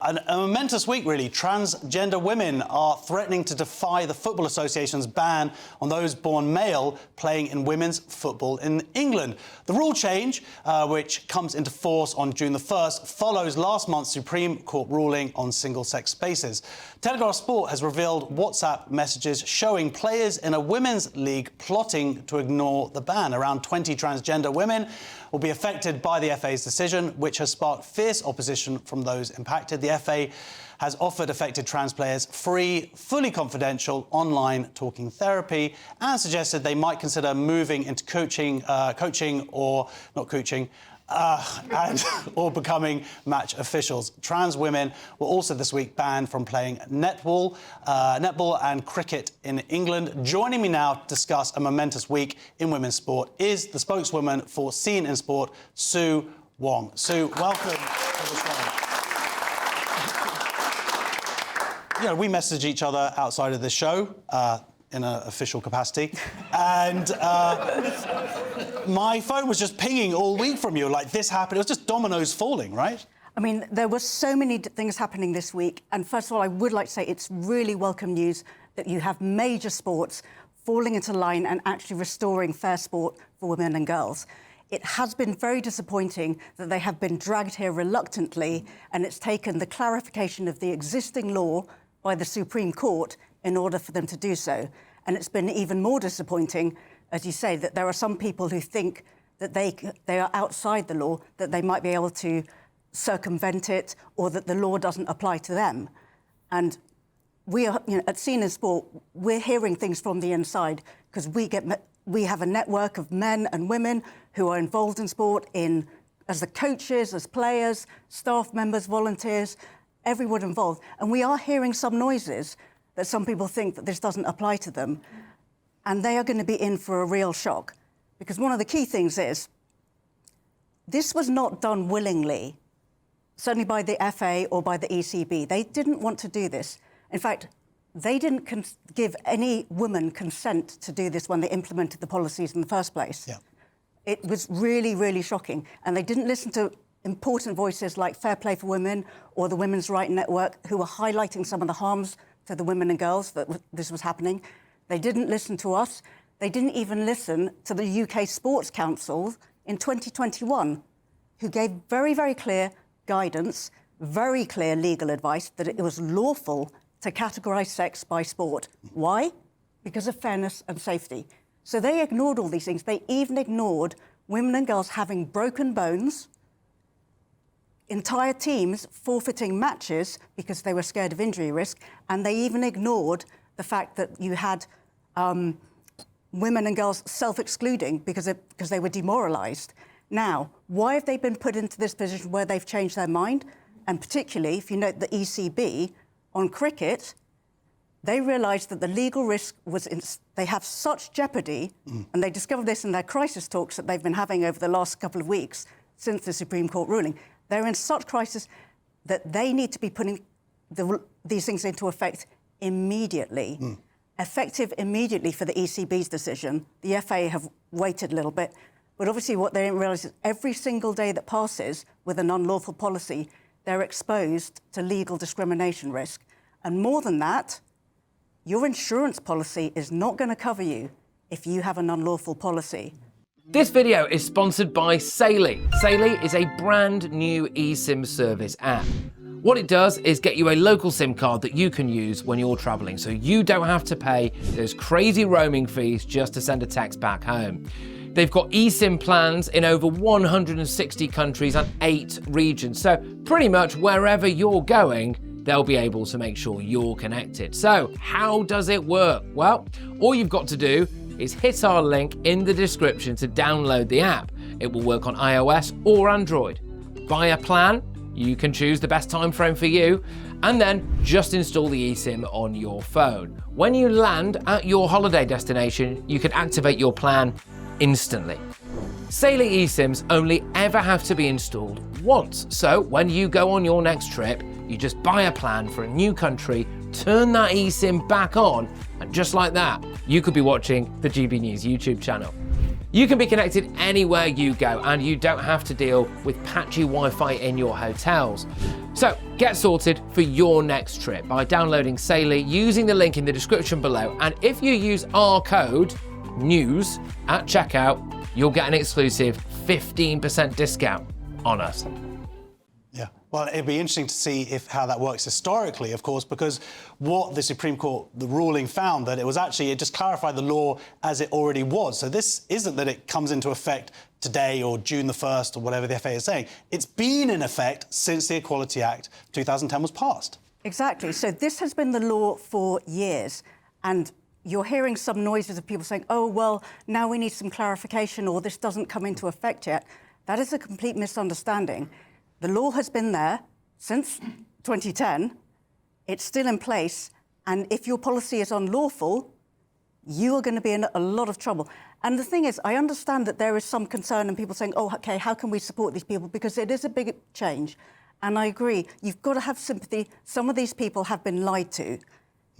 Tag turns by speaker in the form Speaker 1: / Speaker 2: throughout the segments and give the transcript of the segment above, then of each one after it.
Speaker 1: A momentous week, really. Transgender women are threatening to defy the Football Association's ban on those born male playing in women's football in England. The rule change, which comes into force on June the 1st, follows last month's Supreme Court ruling on single-sex spaces. Telegraph Sport has revealed WhatsApp messages showing players in a women's league plotting to ignore the ban. Around 20 transgender women will be affected by the FA's decision, which has sparked fierce opposition from those impacted. The FA has offered affected trans players free, fully confidential online talking therapy and suggested they might consider moving into or becoming match officials. Trans women were also this week banned from playing netball and cricket in England. Joining me now to discuss a momentous week in women's sport is the spokeswoman for Seen in Sport, Sue Wong. Sue, welcome to the show. You know, we message each other outside of this show in an official capacity, and my phone was just pinging all week from you, like this happened. It was just dominoes falling, right?
Speaker 2: I mean, there were so many things happening this week, and first of all, I would like to say it's really welcome news that you have major sports falling into line and actually restoring fair sport for women and girls. It has been very disappointing that they have been dragged here reluctantly, and it's taken the clarification of the existing law by the Supreme Court in order for them to do so. And it's been even more disappointing, as you say, that there are some people who think that they are outside the law, that they might be able to circumvent it, or that the law doesn't apply to them. And we are, at Seen in Sport, we're hearing things from the inside because we have a network of men and women who are involved in sport as the coaches, as players, staff members, volunteers, everyone involved. And we are hearing some noises that some people think that this doesn't apply to them. And they are going to be in for a real shock. Because one of the key things is, this was not done willingly, certainly by the FA or by the ECB. They didn't want to do this. In fact, they didn't give any woman consent to do this when they implemented the policies in the first place. Yeah. It was really, really shocking. And they didn't listen to important voices like Fair Play for Women or the Women's Right Network, who were highlighting some of the harms to the women and girls that this was happening. They didn't listen to us. They didn't even listen to the UK Sports Council in 2021, who gave very, very clear guidance, very clear legal advice that it was lawful to categorise sex by sport. Why? Because of fairness and safety. So they ignored all these things. They even ignored women and girls having broken bones, entire teams forfeiting matches because they were scared of injury risk, and they even ignored the fact that you had women and girls self-excluding because they were demoralised. Now, why have they been put into this position where they've changed their mind? And particularly, if you note the ECB on cricket, they realised that the legal risk they have such jeopardy, and they discovered this in their crisis talks that they've been having over the last couple of weeks since the Supreme Court ruling. They're in such crisis that they need to be putting these things into effect immediately. Effective immediately for the ECB's decision. The FA have waited a little bit, but obviously what they didn't realise is every single day that passes with an unlawful policy, they're exposed to legal discrimination risk. And more than that, your insurance policy is not going to cover you if you have an unlawful policy.
Speaker 3: This video is sponsored by Citing. Citing is a brand new eSIM service app. What it does is get you a local SIM card that you can use when you're traveling, so you don't have to pay those crazy roaming fees just to send a text back home. They've got eSIM plans in over 160 countries and 8 regions, so pretty much wherever you're going, they'll be able to make sure you're connected. So how does it work? Well, all you've got to do is hit our link in the description to download the app. It will work on iOS or Android. Buy a plan, you can choose the best time frame for you, and then just install the eSIM on your phone. When you land at your holiday destination, you can activate your plan instantly. Citing eSIMs only ever have to be installed once, so when you go on your next trip, you just buy a plan for a new country, turn that eSIM back on, and just like that, you could be watching the GB News YouTube channel. You can be connected anywhere you go, and you don't have to deal with patchy Wi-Fi in your hotels. So get sorted for your next trip by downloading Saily using the link in the description below, and if you use our code NEWS at checkout, you'll get an exclusive 15% discount on us.
Speaker 1: Yeah, well, it'd be interesting to see how that works historically, of course, because what the Supreme Court, the ruling found that it just clarified the law as it already was. So this isn't that it comes into effect today or June the 1st or whatever the FA is saying. It's been in effect since the Equality Act 2010 was passed.
Speaker 2: Exactly. So this has been the law for years, and you're hearing some noises of people saying, oh, well, now we need some clarification, or this doesn't come into effect yet. That is a complete misunderstanding. The law has been there since 2010. It's still in place. And if your policy is unlawful, you are going to be in a lot of trouble. And the thing is, I understand that there is some concern and people saying, oh, OK, how can we support these people? Because it is a big change. And I agree, you've got to have sympathy. Some of these people have been lied to.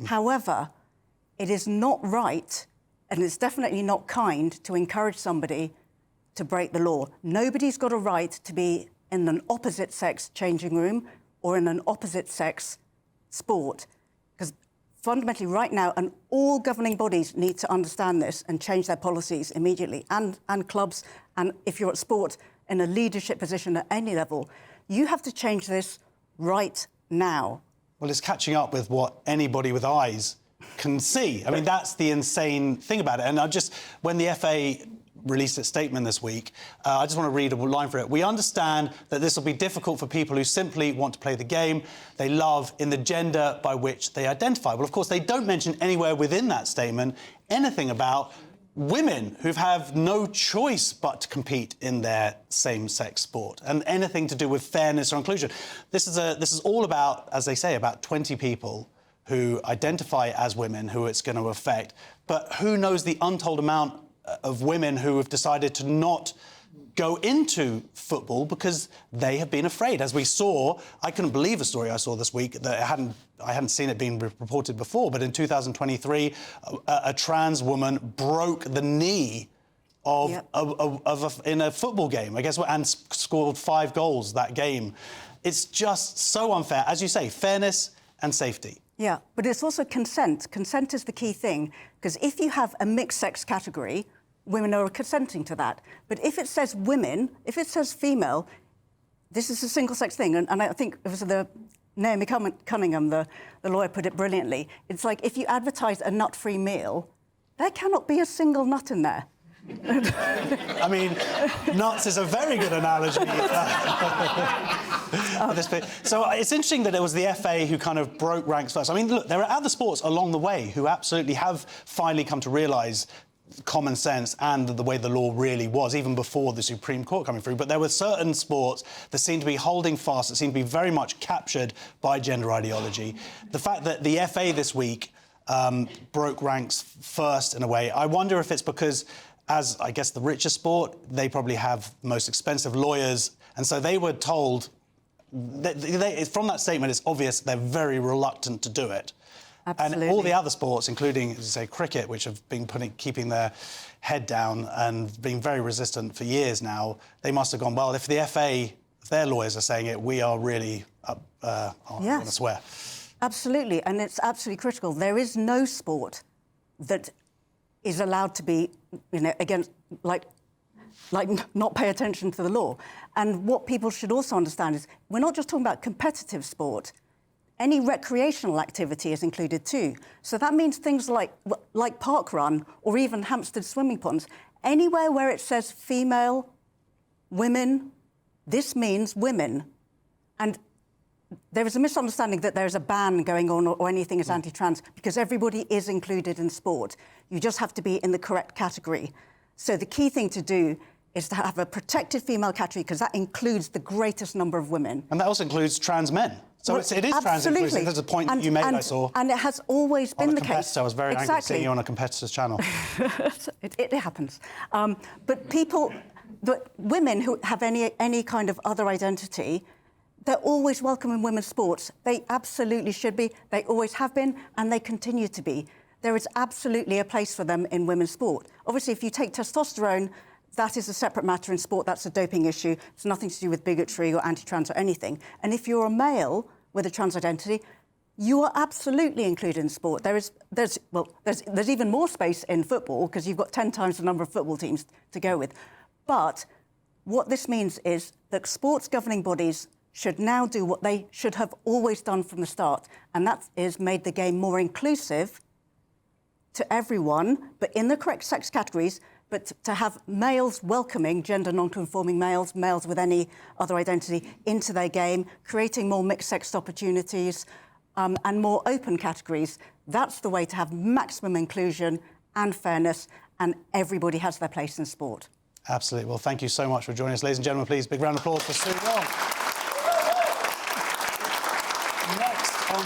Speaker 2: However, it is not right, and it's definitely not kind to encourage somebody to break the law. Nobody's got a right to be in an opposite-sex changing room or in an opposite-sex sport. Because fundamentally, right now, and all governing bodies need to understand this and change their policies immediately, and clubs, and if you're at sport in a leadership position at any level, you have to change this right now.
Speaker 1: Well, it's catching up with what anybody with eyes can see. I mean, that's the insane thing about it. And when the FA released its statement this week, I just want to read a line for it. We understand that this will be difficult for people who simply want to play the game they love in the gender by which they identify. Well, of course, they don't mention anywhere within that statement anything about women who have no choice but to compete in their same-sex sport, and anything to do with fairness or inclusion. This is all about, as they say, about 20 people who identify as women who it's going to affect, but who knows the untold amount of women who have decided to not go into football because they have been afraid. As we saw, I couldn't believe a story I saw this week that I hadn't seen it being reported before, but in 2023, a trans woman broke the knee in a football game, I guess, and scored 5 goals that game. It's just so unfair. As you say, fairness and safety.
Speaker 2: Yeah, but it's also consent. Consent is the key thing, because if you have a mixed-sex category, women are consenting to that. But if it says women, if it says female, this is a single-sex thing. And I think it was Naomi Cunningham, the lawyer, put it brilliantly. It's like if you advertise a nut-free meal, there cannot be a single nut in there.
Speaker 1: I mean, nuts is a very good analogy. So it's interesting that it was the FA who kind of broke ranks first. I mean, look, there are other sports along the way who absolutely have finally come to realise common sense and the way the law really was, even before the Supreme Court coming through. But there were certain sports that seemed to be holding fast, that seemed to be very much captured by gender ideology. The fact that the FA this week broke ranks first, in a way, I wonder if it's because, as I guess the richer sport, they probably have the most expensive lawyers, and so they were told from that statement, it's obvious they're very reluctant to do it.
Speaker 2: Absolutely.
Speaker 1: And all the other sports, including, as you say, cricket, which have been keeping their head down and being very resistant for years now, they must have gone, well, if the FA, if their lawyers are saying it, we are really I'm going to swear.
Speaker 2: Absolutely, and it's absolutely critical. There is no sport that is allowed to be, against, like not pay attention to the law. And what people should also understand is we're not just talking about competitive sport. Any recreational activity is included too. So that means things like park run or even Hampstead swimming ponds. Anywhere where it says female, women, this means women. And there is a misunderstanding that there is a ban going on or anything is anti-trans, because everybody is included in sport. You just have to be in the correct category. So the key thing to do is to have a protected female category, because that includes the greatest number of women.
Speaker 1: And that also includes trans men. So
Speaker 2: well,
Speaker 1: it is trans inclusive. There's a point that you made, I saw.
Speaker 2: And it has always been the case.
Speaker 1: I was very angry seeing you on a competitor's channel.
Speaker 2: It happens. But women who have any kind of other identity, they're always welcome in women's sports. They absolutely should be. They always have been, and they continue to be. there is absolutely a place for them in women's sport. Obviously, if you take testosterone, that is a separate matter in sport. That's a doping issue. It's nothing to do with bigotry or anti-trans or anything. And if you're a male with a trans identity, you are absolutely included in sport. There's even more space in football because you've got 10 times the number of football teams to go with. But what this means is that sports governing bodies should now do what they should have always done from the start, and that is made the game more inclusive to everyone, but in the correct sex categories, but to have males welcoming gender non-conforming males, males with any other identity into their game, creating more mixed-sex opportunities and more open categories. That's the way to have maximum inclusion and fairness, and everybody has their place in sport.
Speaker 1: Absolutely. Well, thank you so much for joining us. Ladies and gentlemen, please, big round of applause for Sue Wong.